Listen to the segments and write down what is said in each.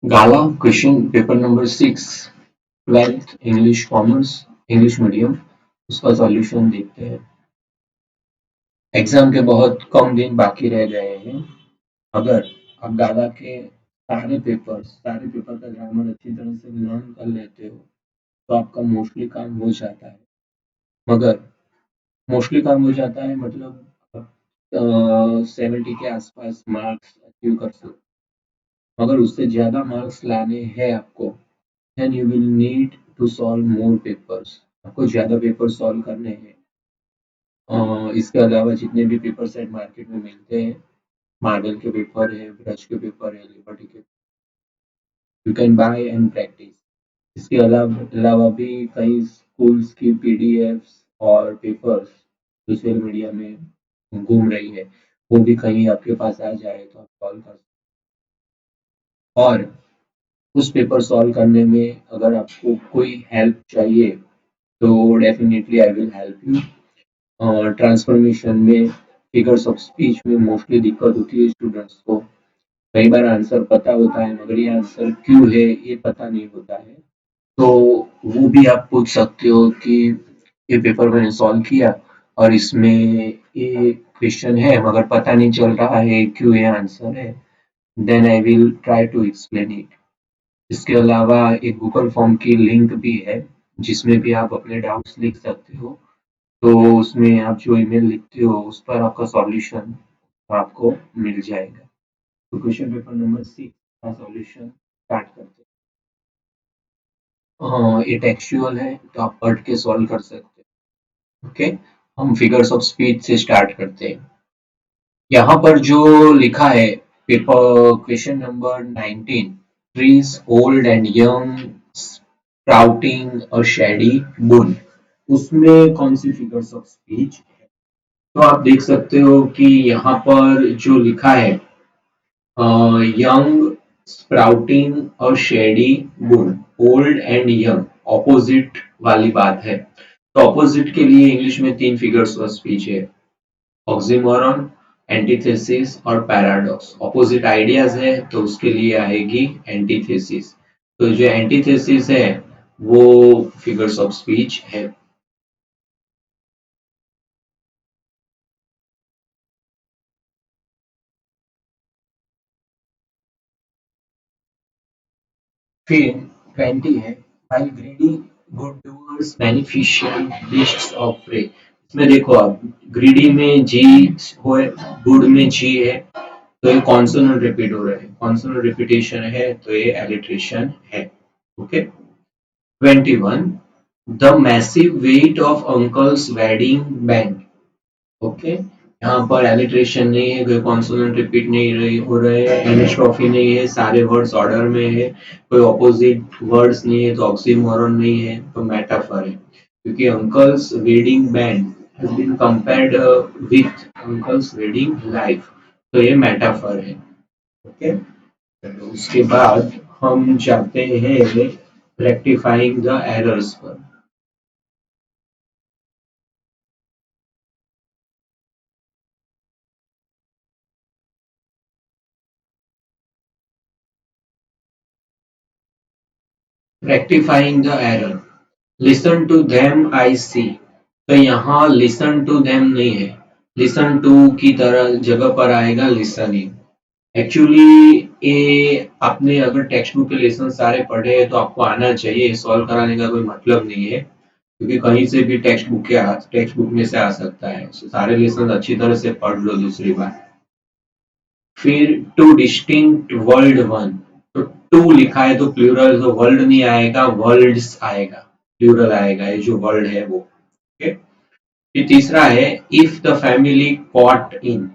गाला question paper number 6 12th English commerce English medium उसका solution देखते हैं। एग्जाम के बहुत कम दिन बाकी रह गए हैं। अगर आप गाला के सारे पेपर का ग्रामर अच्छी तरह से लर्न कर लेते हो तो आपका मोस्टली काम हो जाता है। मगर मोस्टली काम हो जाता है मतलब आप 70 के आसपास मार्क्स अचीव कर सकते हो। मगर उससे ज्यादा मार्क्स लाने हैं आपको, then you will need to solve more papers। आपको ज्यादा पेपर सॉल्व करने हैं। इसके अलावा जितने भी पेपर सेट मार्केट में मिलते हैं, मॉडल के पेपर है, ब्रश के पेपर है, लिबर्टी के, you can buy and practice. इसके अलावा भी कई स्कूल्स की पीडीएफ्स और पेपर्स सोशल मीडिया में घूम रही है, वो भी कहीं आपके पास आ जाए तो आप सॉल्व कर सकते हैं। और उस पेपर सॉल्व करने में अगर आपको कोई हेल्प चाहिए तो definitely I will help you. और ट्रांसफॉर्मेशन में, फिगर्स ऑफ स्पीच में मोस्टली दिक्कत होती है स्टूडेंट्स को। कई बार आंसर पता होता है मगर ये आंसर क्यों है ये पता नहीं होता है। तो वो भी आप पूछ सकते हो कि ये पेपर मैंने सॉल्व किया और इसमें ये क्वेश्चन है मगर पता नहीं चल रहा है क्यों ये आंसर है, then I will try to explain it. इसके अलावा एक गूगल फॉर्म की लिंक भी है जिसमें भी आप अपने डाउट्स लिख सकते हो। तो उसमें आप जो ईमेल लिखते हो उस पर आपका सॉल्यूशन आपको मिल जाएगा। तो क्वेश्चन पेपर नंबर 6 का सॉल्यूशन स्टार्ट करते हैं। हाँ, ये टेक्सचुअल है तो आप पढ़ के सॉल्व कर सकते हैं। ओके, हम फिगर्स ऑफ स्पीच से स्टार्ट करते हैं। यहाँ पर जो लिखा है, paper question number 19, trees old and young sprouting a shady wood, उसमें कौन सी फिगर्स ऑफ स्पीच। तो आप देख सकते हो कि यहाँ पर जो लिखा है, यंग स्प्राउटिंग और shady would, old and young, opposite वाली बात है। तो ऑपोजिट के लिए इंग्लिश में तीन फिगर्स ऑफ स्पीच है, ऑक्सीमोरन, एंटीथेसिस और पैराडॉक्स। ऑपोजिट आइडियाज है तो उसके लिए आएगी एंटीथेसिस। तो जो एंटीथेसिस है वो फिगर्स ऑफ स्पीच है। फिर 20 है, while greedy good doers beneficial beasts of prey। इसमें देखो आप, ग्रीडी में जी हो, गुड में जी है, तो ये कॉन्सोनेंट रिपीट हो रहा है, कॉन्सोनेंट रिपीटेशन है तो ये एलिट्रेशन है। Okay. 21, the massive weight of uncle's wedding band. Okay, यहाँ पर एलिट्रेशन नहीं है, कोई कॉन्सोनेंट रिपीट नहीं रही हो रहे हैं, एनिस्ट्रॉफी नहीं है, सारे वर्ड्स ऑर्डर में है, कोई ऑपोजिट वर्ड्स नहीं है, तो ऑक्सीमोरन नहीं है, तो मेटाफर है। क्योंकि uncle's wedding band has been compared with uncle's wedding life, तो ये मेटाफर है। ओके, तो उसके बाद हम जाते हैं रेक्टिफाइंग द एरर्स पर। Rectifying the error, listen to them I see. तो यहाँ लिसन टू देम नहीं है, लिसन टू की तरह जगह पर आएगा लिसनिंग। एक्चुअली ये आपने अगर टेक्स्ट बुक के लेसन सारे पढ़े हैं तो आपको आना चाहिए, सॉल्व कराने का कोई मतलब नहीं है, क्योंकि कहीं से भी टेक्स्ट बुक में से आ सकता है। So, सारे लेसन अच्छी तरह से पढ़ लो दूसरी बार। फिर टू डिस्टिंक्ट वर्ल्ड वन, तो टू लिखा है तो प्लूरल, तो वर्ल्ड नहीं आएगा, वर्ल्ड्स आएगा, प्लूरल आएगा, ये जो वर्ल्ड है वो। ओके। फिर तीसरा है if the family caught in,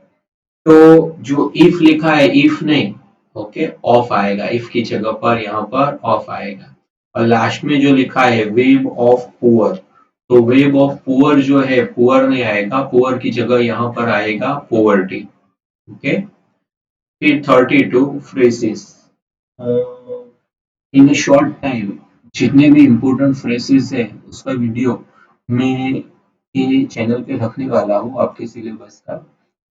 तो जो इफ लिखा है इफ नहीं, ओके, ऑफ आएगा, इफ की जगह पर यहाँ पर ऑफ आएगा। और लास्ट में जो लिखा है वेब ऑफ पुअर, तो वेब ऑफ पुअर जो है, पुअर नहीं आएगा, पुअर की जगह यहाँ पर आएगा पोवर्टी। ओके। फिर 32 फ्रेजेस, इन ए शॉर्ट टाइम, जितने भी इम्पोर्टेंट फ्रेजेस है उसका वीडियो मैं ये चैनल पे रखने वाला हूँ आपके सिलेबस का,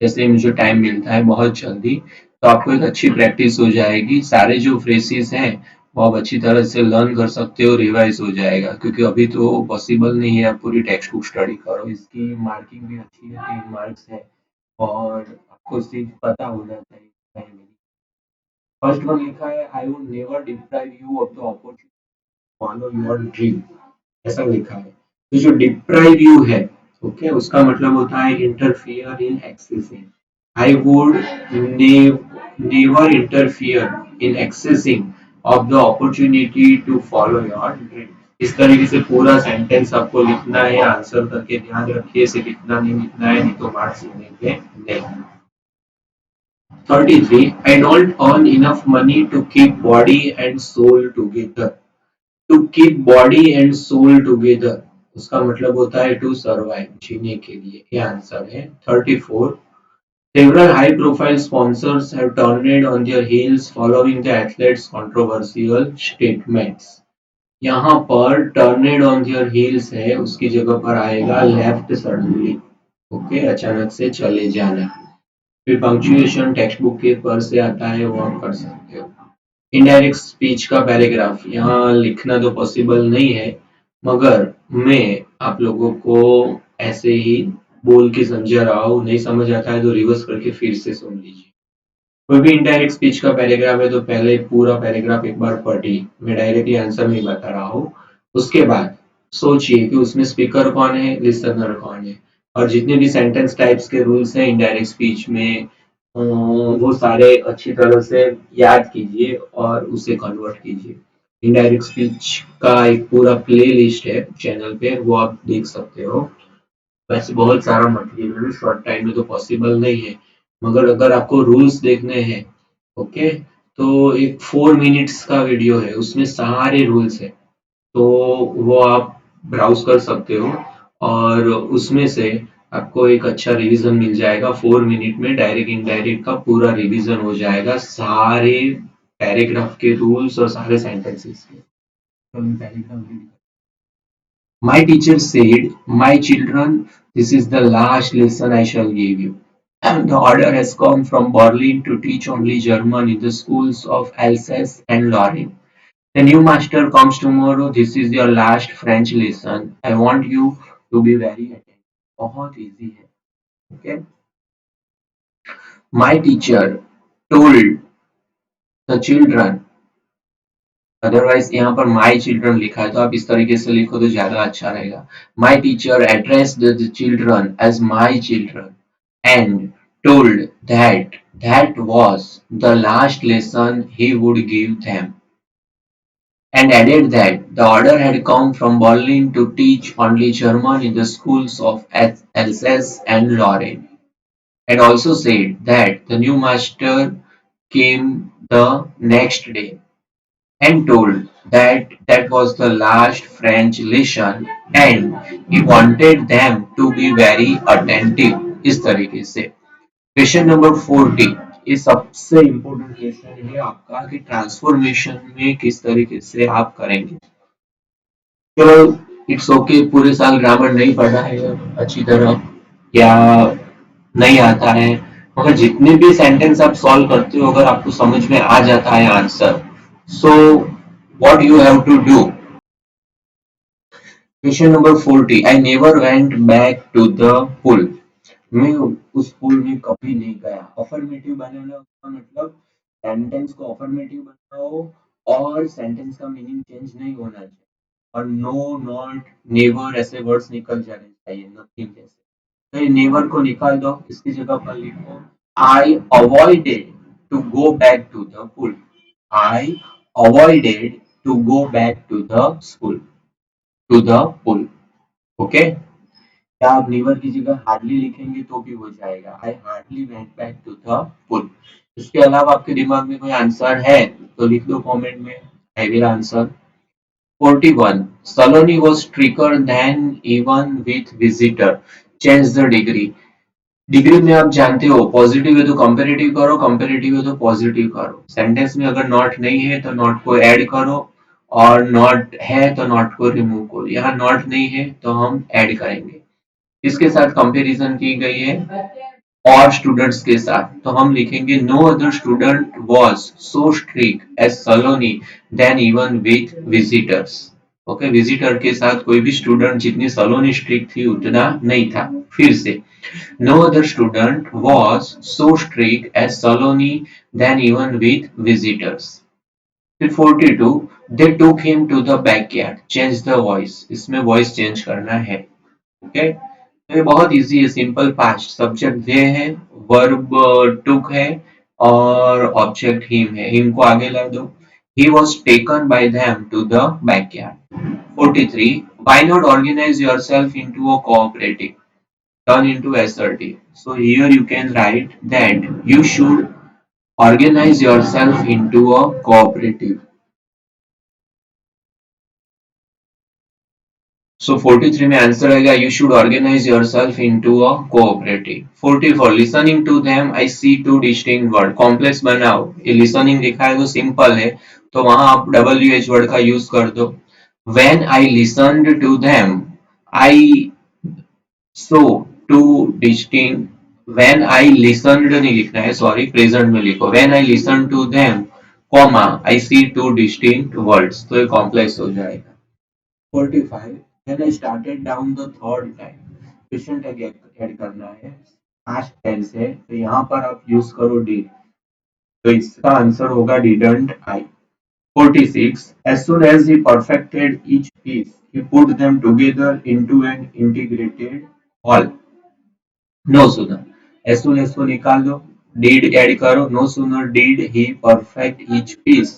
जैसे मुझे टाइम मिलता है बहुत जल्दी। तो आपको एक अच्छी प्रैक्टिस हो जाएगी। सारे जो फ्रेजेस हैं वो आप अच्छी तरह से लर्न कर सकते हो, रिवाइज हो जाएगा, क्योंकि अभी तो पॉसिबल नहीं है आप पूरी टेक्स्ट बुक स्टडी करो। इसकी मार्किंग भी अच्छी है, 3 मार्क्स है, और आपको सिर्फ पता होना चाहिए। फर्स्ट वन लिखा है, आई would never deprive you of the opportunity follow your dream, ऐसा लिखा है। तो जो डिप्राइव यू है, ओके, उसका मतलब होता है interfere in accessing. I would never interfere in accessing of the opportunity to follow your dream. इस तरीके से पूरा सेंटेंस आपको लिखना है, आंसर करके ध्यान रखिए, सिर्फ इतना नहीं लिखना है, नहीं तो मार्क्स मिलेंगे नहीं। 33. I don't earn enough money to keep body and soul together. To keep body and soul together, उसका मतलब होता है टू सर्वाइव, जीने के लिए। ये आंसर है। 34. Several high profile sponsors have turned on their heels following the athletes' controversial statements. यहाँ पर turned on their heels है, उसकी जगह पर आएगा left suddenly, ओके, अचानक से चले जाना। फिर पंक्चुएशन टेक्स्ट बुक के पर से आता है, वो आप कर सकते हो। इनडायरेक्ट स्पीच का पैराग्राफ यहाँ लिखना तो पॉसिबल नहीं है, मगर मैं आप लोगों को ऐसे ही बोल के समझा रहा हूँ। नहीं समझ आता है तो रिवर्स करके फिर से सुन लीजिए। कोई भी इनडायरेक्ट स्पीच का पैराग्राफ है तो पहले पूरा पैराग्राफ एक बार पढ़िए, मैं डायरेक्टली आंसर नहीं बता रहा हूँ। उसके बाद सोचिए कि उसमें स्पीकर कौन है, लिसनर कौन है, और जितने भी सेंटेंस टाइप्स के रूल्स हैं इनडायरेक्ट स्पीच में, वो सारे अच्छी तरह से याद कीजिए और उसे कन्वर्ट कीजिए। इनडायरेक्ट स्पीच का एक पूरा प्ले लिस्ट है चैनल पे, वो आप देख सकते हो। वैसे बहुत सारा मटेरियल है, शॉर्ट टाइम में तो पॉसिबल नहीं है, मगर अगर आपको रूल्स देखने हैं, ओके, तो एक 4 मिनट्स का वीडियो है, उसमें सारे रूल्स है, तो वो आप ब्राउज कर सकते हो, और उसमें से आपको एक अच्छा रिवीजन मिल जाएगा। 4 मिनट में डायरेक्ट इनडायरेक्ट का पूरा रिवीजन हो जाएगा, सारे पैराग्राफ के रूल्स और सारे सेंटेंसेस के। My teacher said, "My children, this is the last lesson I shall give you. The order has come from Berlin to teach only German in the schools of Alsace and Lorraine. The new master comes tomorrow. This is your last French lesson. I want you to be very attentive." बहुत easy है, okay? My teacher told the children, otherwise यहाँ पर my children लिखा है तो आप इस तरीके से लिखो तो ज्यादा अच्छा रहेगा। My teacher addressed the children as my children and told that that was the last lesson he would give them, and added that the order had come from Berlin to teach only German in the schools of Alsace and Lorraine, and also said that the new master came the next day and told that that was the last French lesson and he wanted them to be very attentive। इस तरीके से question number 40, ये सबसे important question है आपका कि transformation में किस तरीके से आप करेंगे। चलो, इट्स ओके, पूरे साल ग्रामर नहीं पढ़ा है अच्छी तरह, या नहीं आता है, मगर जितने भी सेंटेंस आप सॉल्व करते हो अगर आपको समझ में आ जाता है answer, so what you have to do. Question number 40, I never went back to the pool. मैं उस पुल में कभी नहीं गया। अफर्मेटिव बनाना का मतलब सेंटेंस को अफर्मेटिव बनाओ और सेंटेंस का मीनिंग चेंज नहीं होना चाहिए, और नो, नॉट, नेवर ऐसे वर्ड्स निकल जाने चाहिए, नथिंग जैसे। तो ये नेवर को निकाल दो, इसकी जगह पर लिखो I avoided to go back to the pool. I avoided to go back to the school, to the pool, okay. क्या आप नेवर की जगह हार्डली लिखेंगे तो भी हो जाएगा, I hardly went back to the pool. इसके अलावा आपके दिमाग में कोई आंसर है तो लिख दो कमेंट में, I will answer. 41, Saloni was stricter than even with visitor, change the degree। Degree में आप जानते हो पॉजिटिव है तो कंपेरेटिव करो, कंपेरेटिव है तो पॉजिटिव करो। सेंटेंस में अगर नॉट नहीं है तो नॉट को ऐड करो, और नॉट है तो नॉट को रिमूव करो। यहाँ नॉट नहीं है तो हम ऐड करेंगे। इसके साथ कंपैरिजन की गई है और स्टूडेंट्स के साथ, तो हम लिखेंगे no other student was so strict as Saloni then even with visitors. Okay, visitor के साथ कोई भी स्टूडेंट जितनी सलोनी स्ट्रिक्ट थी उतना नहीं था। फिर से, no other student was so strict as Saloni then even with visitors. फिर 42, they took him to the backyard, change the voice, इसमें वॉइस चेंज करना है। ओके, तो ये बहुत इजी है, सिंपल पास्ट, सब्जेक्ट दे है, वर्ब टुक है और ऑब्जेक्ट हिम है, हिम को आगे ला दो। He was taken by them to the backyard. 43, why not organize yourself into a cooperative, turn into assertive, so here you can write that you should organize yourself into a cooperative. So 43 में answer आएगा you should organize yourself into a cooperative. 44, listening to them I see two distinct word, complex बनाओ, ये listening लिखा है तो simple है, तो वहां आप WH वर्ड का यूज कर दो। When I listened to them I saw two distinct, when I listened नहीं लिखना है, सॉरी, प्रेजेंट में लिखो, when I listened to them comma I see two distinct words, तो ये कॉम्प्लेक्स हो जाएगा। 45, then I started down the third time, question tag add करना है, पास्ट टेंस है, तो यहाँ पर आप यूज करो did, तो इसका आंसर होगा didn't I। 46, as soon as he perfected each piece he put them together into an integrated whole। No sooner, as soon को निकाल दो, did ऐड करो, no sooner did he perfect each piece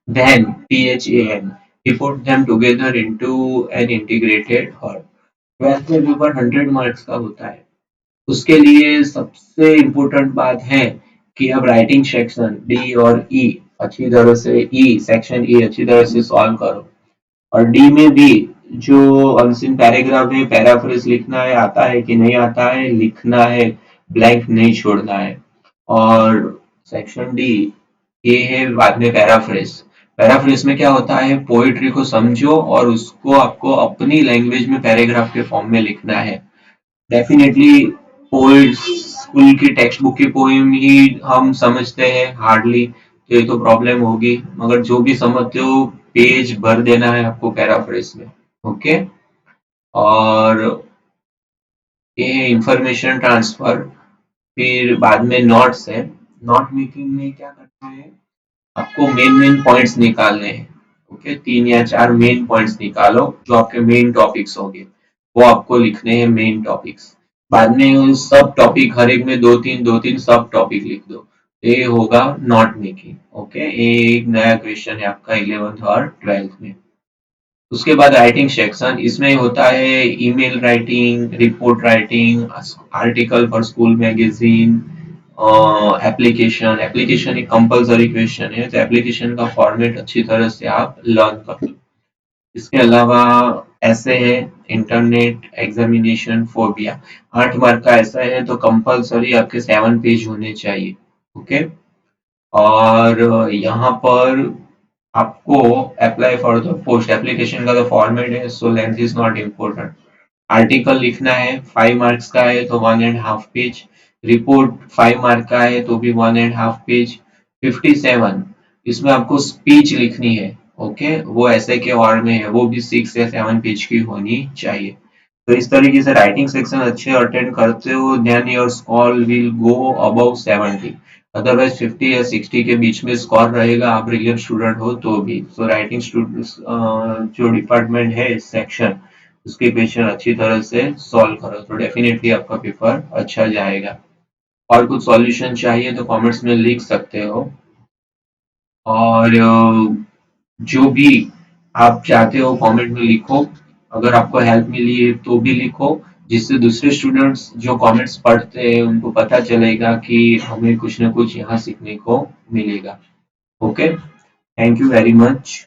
then THAN he put them together into an integrated whole। वैसे paper 100 marks का होता है, उसके लिए सबसे इम्पोर्टेंट बात है कि अब राइटिंग सेक्शन डी और ई अच्छी तरह से, ई सेक्शन ई अच्छी तरह से सॉल्व करो, और डी में भी जो अनसीन पैराग्राफ है, पैराफ्रेज लिखना है, आता है कि नहीं आता है लिखना है, ब्लैंक नहीं छोड़ना है। और सेक्शन डी ये है बाद में पैराफ्रेज। पैराफ्रेज में क्या होता है, पोएट्री को समझो और उसको आपको अपनी लैंग्वेज में पैराग्राफ के फॉर्म में लिखना है। डेफिनेटली पोएट्स स्कूल की टेक्स्ट बुक की पोएम ही हम समझते हैं हार्डली, तो ये तो प्रॉब्लम होगी, मगर जो भी समझते हो पेज भर देना है आपको पैराफ्रेज में। ओके, और ये है इंफॉर्मेशन ट्रांसफर। फिर बाद में नोट्स है, नोट मेकिंग में क्या करना है, आपको मेन मेन पॉइंट्स निकालने हैं। ओके, 3 या 4 मेन पॉइंट्स निकालो जो आपके मेन टॉपिक्स होंगे, वो आपको लिखने हैं मेन टॉपिक्स। बाद में सब टॉपिक हर एक में दो तीन सब टॉपिक लिख दो, ये होगा नोट मेकिंग। ओके, ये एक नया क्वेश्चन है आपका 11th और 12th में। उसके बाद राइटिंग सेक्शन, इसमें होता है email writing, report writing, article for school magazine, application, application एक कंपलसरी क्वेश्चन है, तो एप्लीकेशन का फॉर्मेट अच्छी तरह से आप लर्न कर लो। इसके अलावा ऐसे है, इंटरनेट एग्जामिनेशन फोबिया, 8 मार्क का ऐसा है तो कंपलसरी आपके 7 पेज होने चाहिए। ओके, और यहाँ पर आपको apply for the post, application का जो फॉर्मेट है, so length is not important. Article लिखना है, 5 मार्क्स का है तो 1.5 पेज, रिपोर्ट 5 मार्क का है तो भी 1.5 पेज। 57, इसमें आपको स्पीच लिखनी है। ओके, वो ऐसे के और में है, वो भी 6 या 7 पेज की होनी चाहिए। तो इस तरीके से राइटिंग सेक्शन अच्छे अटेंड करते हो, then your score will go above 70, otherwise 50 या 60 के बीच में स्कोर रहेगा, आप ब्रिलियंट स्टूडेंट हो तो भी। सो राइटिंग जो डिपार्टमेंट है सेक्शन, उसके क्वेश्चन अच्छी तरह से सॉल्व करो तो डेफिनेटली आपका पेपर अच्छा जाएगा। और कुछ सॉल्यूशन चाहिए तो कमेंट्स में लिख सकते हो, और जो भी आप चाहते हो कमेंट में लिखो, अगर आपको हेल्प मिली है तो भी लिखो, जिससे दूसरे स्टूडेंट्स जो कमेंट्स पढ़ते हैं उनको पता चलेगा कि हमें कुछ ना कुछ यहाँ सीखने को मिलेगा। Okay, thank you very much.